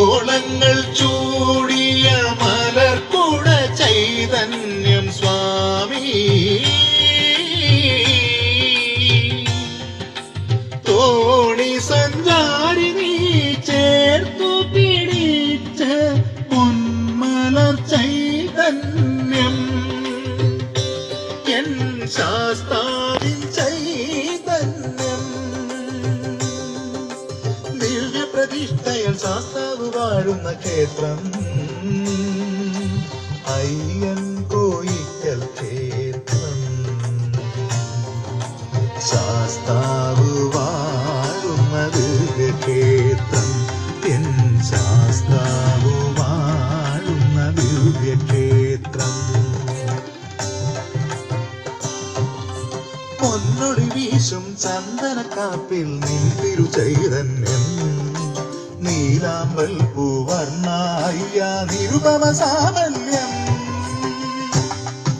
ഓളങ്ങൾ ചൂടിയ മലർക്കുട ചൈതന്യം സ്വാമി തോണി സഞ്ചാരിണി ചേർത്തു പിടിച്ച പൊന്മലർ ചൈതന്യം എൻ ശാസ്താവിൻ ചൈതന്യം ദിവ്യപ്രതിഷ്ഠയൽ ശാസ്താവ് വാഴുന്ന ക്ഷേത്രം അയ്യൻ കോയിക്കൽ ക്ഷേത്രം ശാസ്താവ് വാഴുന്ന ദിവ്യക്ഷേത്രം എൻ ശാസ്താവ് വാഴുന്ന ദിവ്യക്ഷേത്രം പൊന്നൊടി വീശും ചന്ദനക്കാപ്പിൽ നിന്തിരു ചൈതന്യം നീലാമ്പൽ പൂവർണ്ണ അയ്യ നിരുപമ സാമല്യം